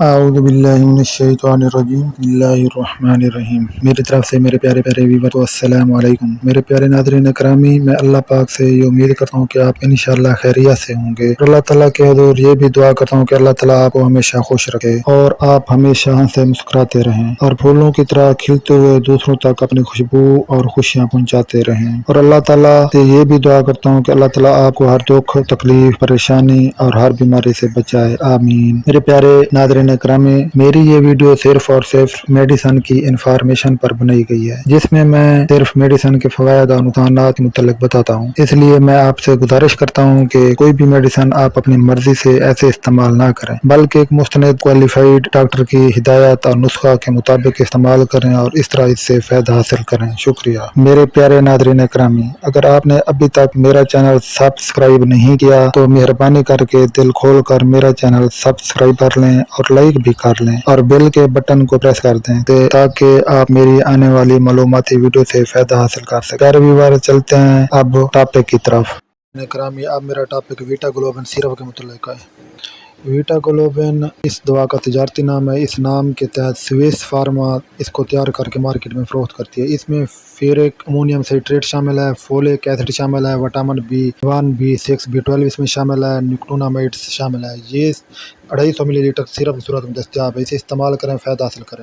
اعوذ باللہ من الشیطان الرجیم بسم اللہ الرحمن الرحیم۔ میری طرف سے میرے پیارے پیارے ویور کو السلام علیکم۔ میرے پیارے ناظرین گرامی، میں اللہ پاک سے یہ امید کرتا ہوں کہ آپ انشاءاللہ خیریت سے ہوں گے، اور اللہ تعالیٰ کے حضور یہ بھی دعا کرتا ہوں کہ اللہ تعالیٰ آپ کو ہمیشہ خوش رکھے اور آپ ہمیشہ ہنسے مسکراتے رہیں اور پھولوں کی طرح کھلتے ہوئے دوسروں تک اپنی خوشبو اور خوشیاں پہنچاتے رہیں، اور اللہ تعالیٰ سے یہ بھی دعا کرتا ہوں کہ اللہ تعالیٰ آپ کو ہر دکھ، تکلیف، پریشانی اور ہر بیماری سے بچائے، آمین۔ میرے پیارے ناظرین گرامی، میری یہ ویڈیو صرف اور صرف میڈیسن کی انفارمیشن پر بنائی گئی ہے، جس میں صرف میڈیسن کے فوائد اور نقصانات کے متعلق بتاتا ہوں۔ اس لیے میں آپ سے گزارش کرتا ہوں کہ کوئی بھی میڈیسن آپ اپنی مرضی سے ایسے استعمال نہ کریں، بلکہ ایک مستند کوالیفائڈ ڈاکٹر کی ہدایت اور نسخہ کے مطابق استعمال کریں اور اس طرح اس سے فائدہ حاصل کریں۔ شکریہ۔ میرے پیارے ناظرین گرامی، اگر آپ نے ابھی تک میرا چینل سبسکرائب نہیں کیا تو مہربانی کر کے دل کھول کر میرا چینل سبسکرائب کر لیں اور لائک بھی کر لیں اور بیل کے بٹن کو پریس کر دیں تاکہ آپ میری آنے والی معلوماتی ویڈیو سے فائدہ حاصل کر سکیں۔ پیارے ویور، چلتے ہیں اب ٹاپک کی طرف۔ گرامی، اب میرا ٹاپک ویٹا گلوبن سیرپ کے متعلق ہے۔ ویٹا گلوبن اس دوا کا تجارتی نام ہے۔ اس نام کے تحت سویس فارما اس کو تیار کر کے مارکیٹ میں فروخت کرتی ہے۔ اس میں فیرک امونیم سائٹریٹ شامل ہے، فولک ایسڈ شامل ہے، وٹامن B1، B6، B12 اس میں شامل ہے، نیکٹونامائڈس شامل ہے۔ یہ 250 ملی لیٹر سیرپ کی صورت میں دستیاب ہے۔ اسے استعمال کریں، فائدہ حاصل کریں۔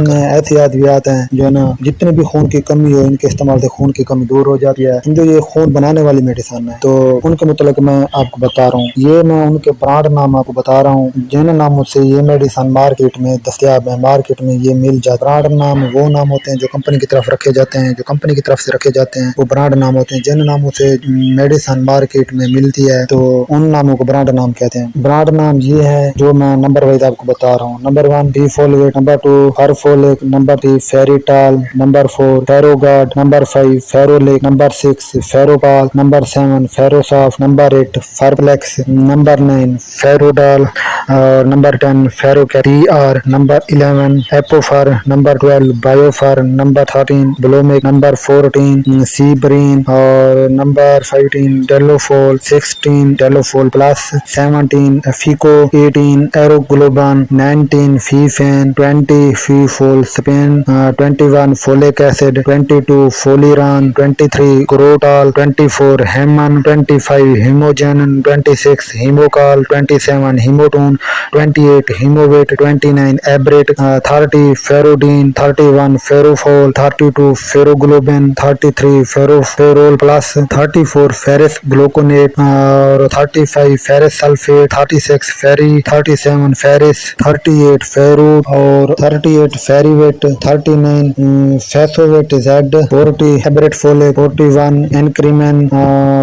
احتیاطیات ہیں جو ہے نا، جتنے بھی خون کی کمی ہو ان کے استعمال سے خون کی کمی دور ہو جاتی ہے۔ جو یہ خون بنانے والی میڈیسن ہے تو ان کے متعلق میں آپ کو بتا رہا ہوں۔ یہ میں ان کے برانڈ نام آپ کو بتا رہا ہوں جن ناموں سے یہ میڈیسن مارکیٹ میں دستیاب ہے، مارکیٹ میں یہ مل جاتا ہے۔ برانڈ نام وہ نام ہوتے ہیں جو کمپنی کی طرف رکھے جاتے ہیں، جو کمپنی کی طرف سے رکھے جاتے ہیں وہ برانڈ نام ہوتے ہیں۔ جن ناموں سے میڈیسن مارکیٹ میں ملتی ہے تو ان ناموں کو برانڈ نام کہتے ہیں۔ برانڈ نام یہ ہے جو میں نمبر وائز آپ کو بتا رہا ہوں۔ نمبر 1 ڈی فولویٹ، نمبر 2 ہرفولک، نمبر 3 فیریٹال، نمبر 4 فیروگارڈ، نمبر 5 فیرولک، نمبر 6 فیروپال، نمبر 7 فیروساف، نمبر 8 فارپلیکس، نمبر 9 فیروڈال، اور نمبر 10 فیروکیٹ TR، نمبر 11 ایپوفر، نمبر 12 بایوفر، نمبر 13 بلومک، نمبر 14 سیبرین، اور نمبر 15 ڈیلوفول، 16 ڈیلوفول پلس، 17 فیکو، 18 ایروگلوبن، 19 فیفین، 20 فیفول سپین، 21 فولک ایسڈ، 22 فولیران، 23 گروٹال، 24 ہیمن، 25 ہیموجن، 26 ہیموکال، 27 ہیموٹون، 28 ہیموویٹ، 29 ایبریٹ، 30 فیروڈین، 31 فیروفول، 32 فیروگلوبن، 33 فیرول پلس، 34 فیرس گلوکونیٹ، اور 35 فیرس سلفیٹ، 36 فیری، 37 فیرس، 38 فیرو، اور 38 فیریویٹ، 39 فیسوویٹ زیڈ، 40 ہیبریٹ فولک، 41 انکریمن،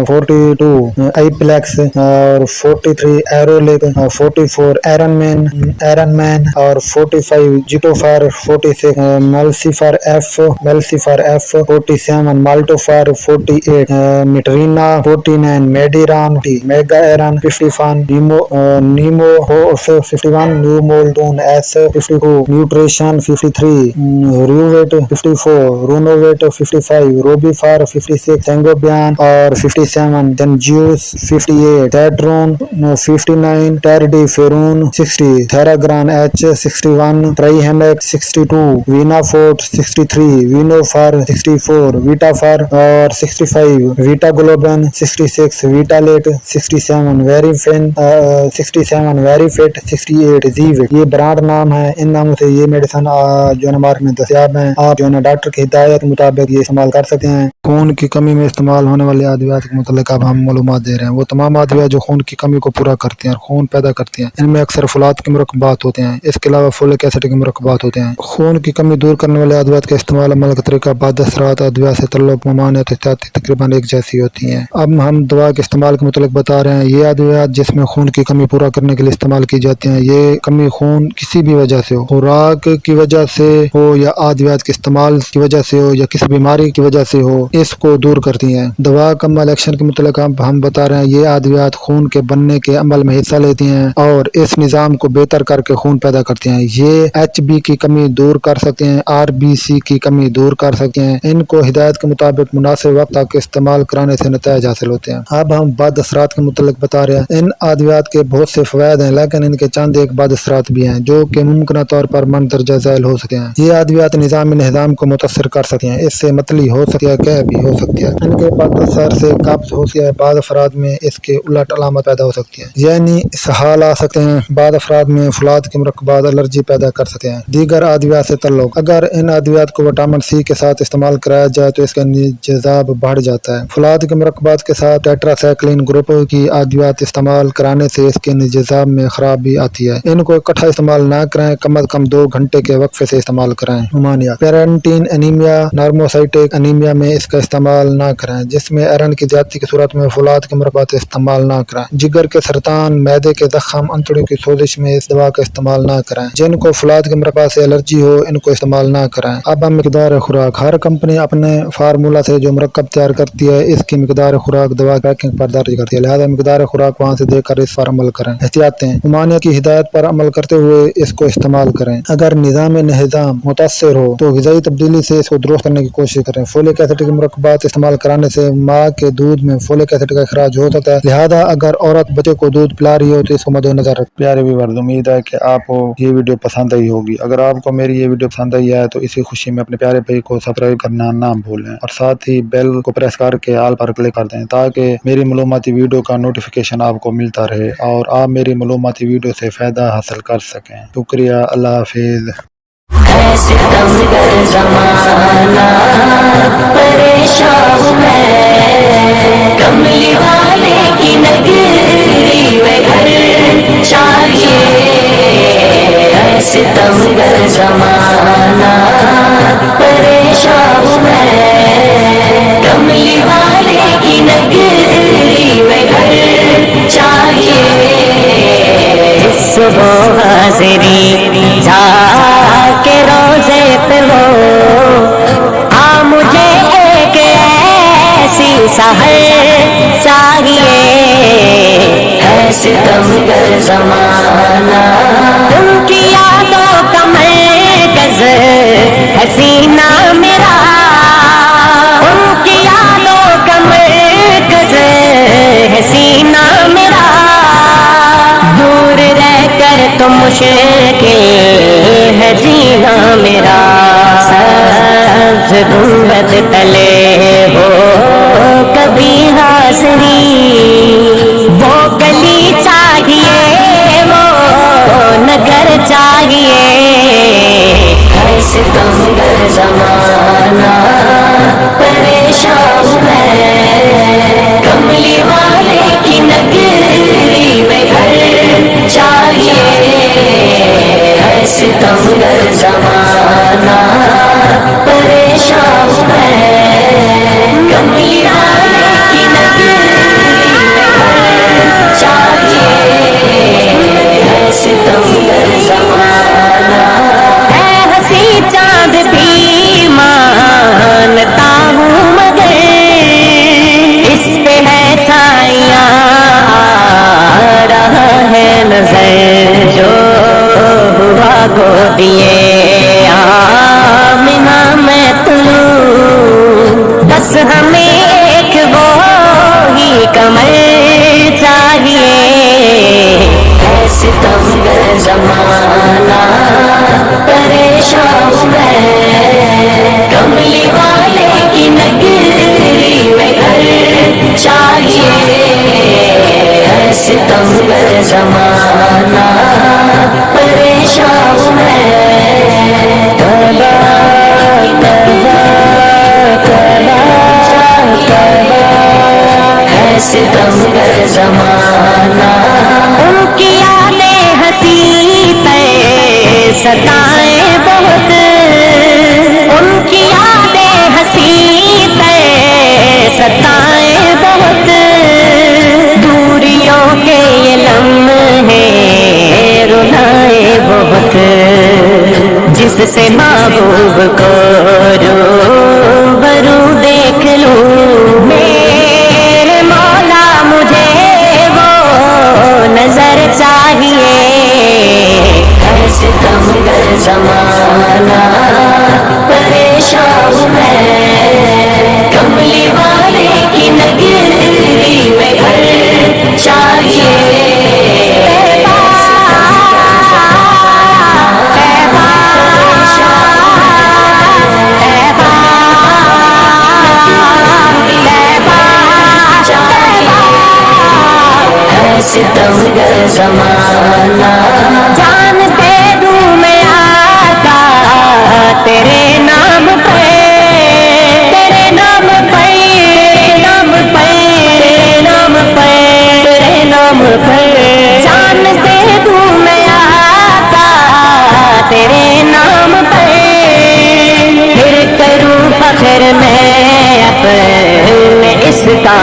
42 ایپلیکس، اور 43 ایرولک، 44 ایرن مین، اور 45 جیٹوفار، 46 ملسیفر ایف، 47 مالٹوفار، 48 میٹرینا، 49 میڈیران، میگا ایرن، 51 نیمو 51 نیومولٹون ایس، 52 نیوٹریشن، 53 ریوویٹ، 54 رونوویٹ، 55 روبی فار، 56 سینگوبیان، اور 57 دنجیوس، 58 ٹیڈرون، 59 ٹیرڈی فیرون، 60 تھیراگران ایچ، 61 ٹرائی ہیمیک، 62 وینا فورٹ، 63 وینو فار، 64 ویٹا فار، اور 65 ویٹا گلوبن، 66 ویٹا لیٹ، 67 ویری فین، 67 ویری فٹ، 68 زیوٹ۔ یہ برانڈ نام ہے۔ ان ناموں سے یہ میڈیسن جو ہے مارکیٹ میں دستیاب ہیں۔ آپ جو ہے ڈاکٹر کی ہدایت کے مطابق یہ استعمال کر سکتے ہیں۔ خون کی کمی میں استعمال ہونے والے ادویات کے متعلق اب ہم معلومات دے رہے ہیں۔ وہ تمام ادویات جو خون کی کمی کو پورا کرتے ہیں اور خون پیدا کرتے ہیں، ان میں اکثر فولاد کے مرکبات ہوتے ہیں۔ اس کے علاوہ فولک ایسڈ کے مرکبات ہوتے ہیں۔ خون کی کمی دور کرنے والے ادویات کا استعمال عمل کا طریقہ بعد اثرات ادویات سے تعلق ممانعت احتیاطی تقریباً ایک جیسی ہوتی ہیں۔ اب ہم دوا کے استعمال کے متعلق بتا رہے ہیں۔ یہ ادویات جس میں خون کی کمی پورا کرنے کے لیے استعمال کی جاتی ہیں، یہ کمی خون کسی بھی وجہ سے ہو، خوراک کی وجہ سے ہو یا ادویات کے استعمال کی وجہ سے ہو یا کسی بیماری کی وجہ سے ہو، اس کو دور کرتی ہیں۔ دوا کم ایکشن کے متعلق ہم بتا رہے ہیں۔ یہ ادویات خون کے بننے کے عمل میں حصہ لیتی ہیں اور اس نظام کو بہتر کر کے خون پیدا کرتے ہیں۔ یہ HB کی کمی دور کر سکتے ہیں، RBC کی کمی دور کر سکتے ہیں۔ ان کو ہدایت کے مطابق مناسب وقت تک استعمال کرانے سے نتائج حاصل ہوتے ہیں۔ اب ہم بعد اثرات کے متعلق بتا رہے ہیں۔ ان ادویات کے بہت سے فوائد ہیں، لیکن ان کے چند ایک بعد اثرات بھی ہیں جو کہ ممکنہ طور پر مندرجہ ذیل ہو سکتے ہیں۔ یہ ادویات نظام کو متاثر کر سکتے ہیں، اس سے متلی ہو سکتی ہے، قے بھی ہو سکتی ہے۔ ان کے بعد اثر سے قبض ہوتی ہے، بعض افراد میں اس کے الٹ علامت پیدا ہو سکتی ہے، یعنی اسہال آ سکتے ہیں۔ بعض افراد میں فولاد کے مرکبات الرجی پیدا کر سکتے ہیں۔ دیگر ادویات سے تعلق: اگر ان ادویات کو وٹامن C کے ساتھ استعمال کرایا جائے تو اس کا انجذاب بڑھ جاتا ہے۔ فولاد کے مرکبات کے ساتھ ٹیٹراسائکلین گروپ کی ادویات استعمال کرانے سے اس کے انجذاب میں خرابی آتی ہے۔ ان کو اکٹھا استعمال نہ کریں، کم از کم 2 گھنٹے کے وقفے سے استعمال کریں۔ ممانعت: پیرنٹین انیمیا، نارموسائٹک انیمیا میں اس کا استعمال نہ کریں، جس میں آئرن کی زیادتی کی صورت میں فولاد کے مرکبات استعمال نہ کریں۔ جگر کے سرطان، معدے کے زخم، انتڑیوں کی سوزش میں اس دوا کا استعمال نہ کریں۔ جن کو فولاد کے مرکبات سے الرجی ہو ان کو استعمال نہ کریں۔ اب ہم مقدار خوراک: ہر کمپنی اپنے فارمولہ سے جو مرکب تیار کرتی ہے اس کی مقدار خوراک دوا پیکنگ پر درج کرتی ہے، لہذا مقدار خوراک وہاں سے دے کر اس پر عمل کریں۔ احتیاطیں: ممانعت کی ہدایت پر عمل کرتے ہوئے اس کو استعمال کریں۔ اگر نظام متاثر ہو تو غذائی تبدیلی سے اس کو درست کرنے کی کوشش کریں۔ فولک ایسڈ کے مرکبات استعمال کرانے سے ماں کے دودھ میں فولک ایسڈ کا اخراج ہو سکتا ہے، لہذا اگر عورت بچے کو دودھ پلا رہی ہو تو اس کو مد نظر رکھیں۔ پیارے ویورز، امید ہے کہ آپ کو یہ ویڈیو پسند آئی ہوگی۔ اگر آپ کو میری یہ ویڈیو پسند آئی ہے تو اسی خوشی میں اپنے پیارے بھائی کو سبسکرائب کرنا نہ بھولیں اور ساتھ ہی بیل کو پریس کر کے آل پر کلک کر دیں تاکہ میری معلوماتی ویڈیو کا نوٹیفیکیشن آپ کو ملتا رہے اور آپ میری معلوماتی ویڈیو سے فائدہ حاصل کر سکیں۔ شکریہ، اللہ حافظ۔ ستم گر زمانہ پریشان ہوں میں، کملی والے کی نگری میں گھر چاہیے۔ ستم گر زمانہ پریشان ہوں میں، کملی والے کی نگری میں گھر چاہیے۔ صبح حاضری جا کے روزے پہ ہو، مجھے ایک ایسی سحر چاہیے۔ ہے ستم گر زمانہ، ان کی یادوں کا مرکز ہے سینہ میرا، ان کی یادوں کا مرکز ہے سینہ میرا، دور رہ کر تو مشکل ہے جینا میرا۔ سبز گنبد تلے ہو کبھی حاضری، وہ گلی چاہیے، وہ نگر چاہیے۔ ہے ستم گر زمانہ پریشان ہوں میں، کملی والے کی نگری میں گھر چاہیے۔ ہے ستم گر زمانہ پریشان ہوں میں، کملی والے کی نگری میں گھر چاہیے۔ ہے ستم گر زمانہ، ہے ہنسی چاند بھی مانتا ہوں مگر اس پہ ہے سایہ آ رہا ہے نظر، جو ہوا گودیے آمنہ میں طلوع، بس ہمیں ایک وہی کمر چاہیے۔ ہے ستم گر زمانہ پریشان ہوں میں، کملی والے کی نگری میں گھر چاہیے۔ ہے ستم گر زمانہ پریشان ہوں میں، توبہ توبہ توبہ توبہ۔ ہے ستم گر زمانہ، ان کی یادیں ہنسی پہ ستائیں بہت، ان کی یادیں ہنسی پہ ستائیں بہت، دوریوں کے یہ لمحے رلائیں بہت، جس سے محبوب کو روبرو دیکھ لوں، میرے مولا مجھے وہ نظر چاہیے۔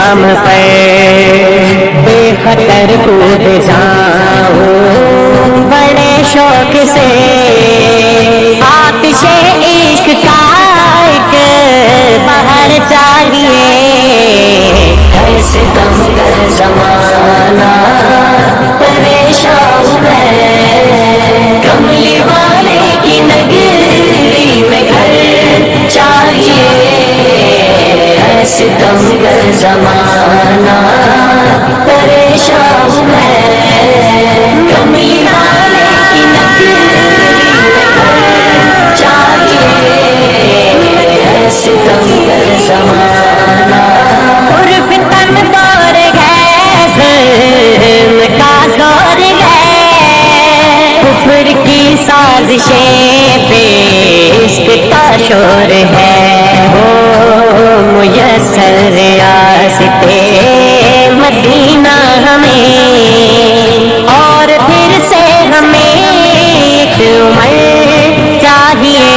دام پر بے خطر کود جاؤں بڑے شوق سے آتش عشق کا ایک بہر چاہیے ایسے دم کر زمانہ پریشان ہے کملی والے کی نگری میں گھر چاہیے ایسے دم کر زمانہ پریشان ہے کملی والے کی نگری میں گھر چاہیے ایسے دم کر زمانہ عرف تن دور گئے ظلم کا دور گئے کفر کی سازشیں پہ عشق کا شور ہے ہو میسر ریاستِ مدینہ ہمیں اور پھر سے ہمیں ایک عمر چاہیے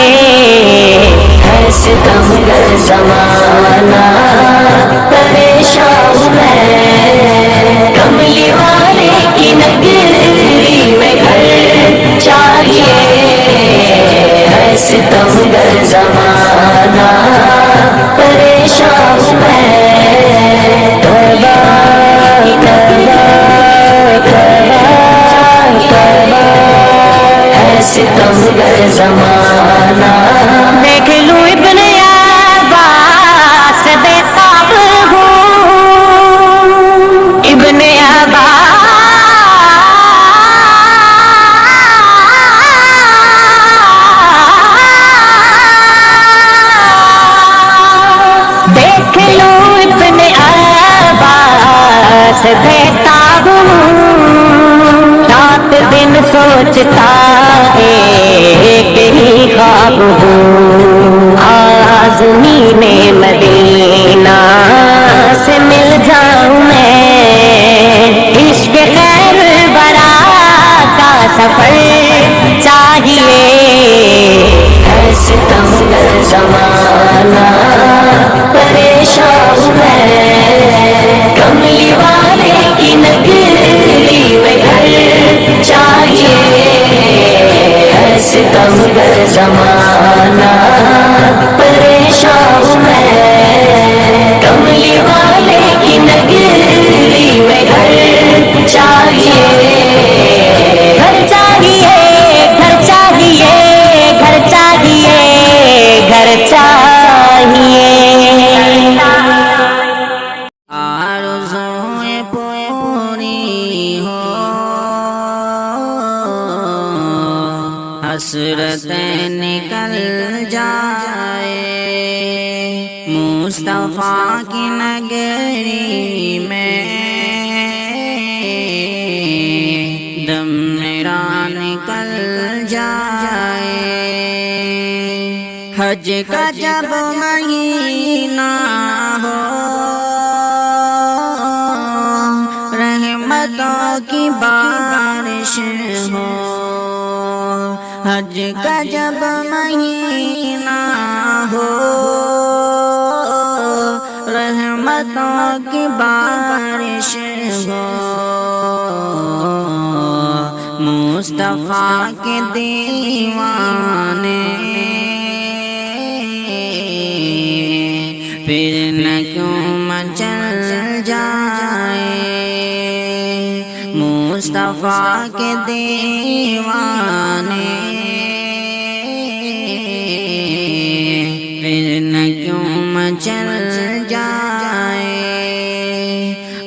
ایسے دم گر زمانہ پریشان ہے کملی والے کی نگری میں گھر چاہیے ایسے دم گر زمانہ پریشان ہے توبہ توبہ توبہ توبہ ایسے دم گر زمانہ دیکھ لوں ابن عباس بے خواب ہوں ابن دیکھ لوں ابن عباس بےتاب ہوں رات دن سوچتا ایک ہی خواب ہوں آزمین مدینہ سے مل جاؤں میں عشق خیر برا کا سفر چاہیے ایسے دم گر زمانہ پریشان ہے کملی والے کی نگری میں گھر چاہیے ایسے دم گر زمانہ پریشان ہے کملی والے کی نگری میں گھر چاہیے گھر چاہیے گھر چاہیے گھر چاہیے گھر چاہیے آرزوئیں پوری ہو حسرتیں نکل جائے مصطفیٰ کی نگری میں دم میرا نکل جائے حج کا جب مہینہ ہو رحمتوں کی بارش ہو حج کا جب مہینہ ہو رحمتوں کی بارش ہو مصطفیٰ کے دیوانے پھر نہ کیوں مچل جائے مصطفیٰ کے دیوانے پھر نہ کیوں مچل جائے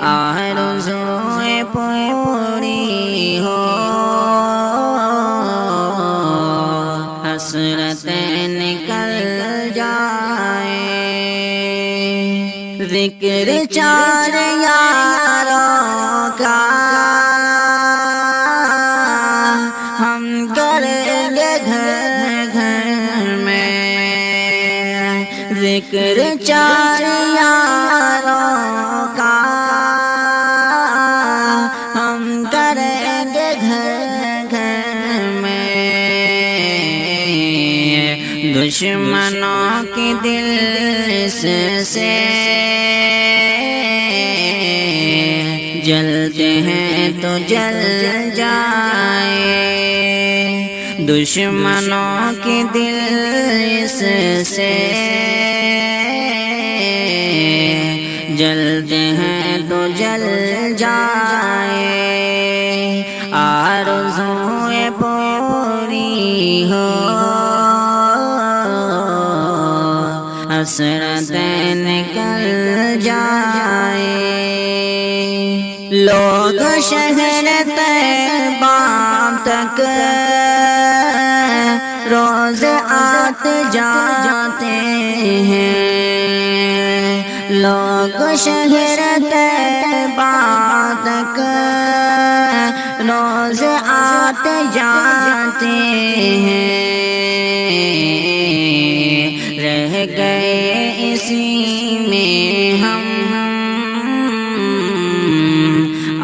آرزوئیں پوری ہو حسرتیں نکل جائے ذکر چار یاروں کا ہم کریں گے گھر گھر میں ذکر چار یاروں کا ہم کریں گے گھر گھر میں دشمنوں کی دل سے جلتے ہیں تو جل جائے، دشمنوں کے دل اس سے جلتے ہیں تو جل جائے، آرزوئیں پوری ہو حسرتیں نکل جائے، لوگ شہر طیبہ تک روز آتے جاتے ہیں، لوگ شہر طیبہ تک روز آتے جاتے ہیں، رہ گئے اسی میں ہم،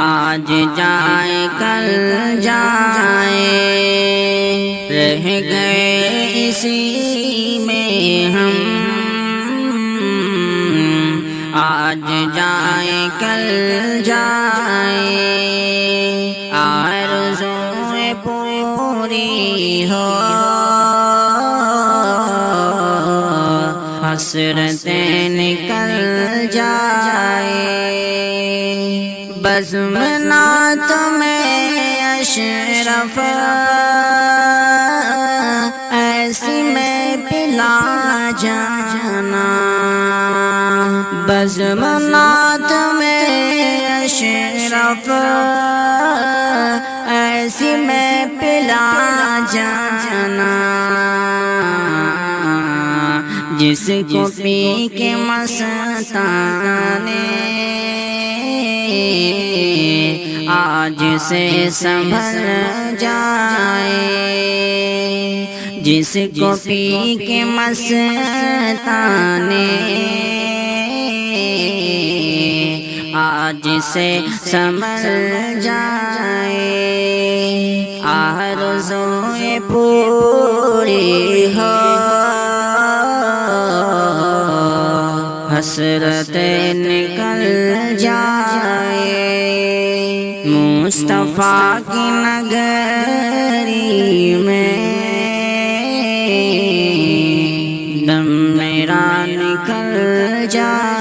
آج جائے کل جائے، رہ گئے اسی میں ہم، آج جائے کل جائے، آرزوئیں پوری ہو حسرتیں نکل جائے، بزم نعت میں اشرف ایسی میں پلا جانا، بزم نعت میں اشرف ایسی میں پلا جانا، جس کو پی کے مستانے آج سے سنبھل جائے، جس کو پی کے مستانے آج سے سنبھل جائے، آرزوئیں پوری ہو حسرتیں نکل جائے، مصطفیٰ کی نگری میں دم میرا نکل جائے۔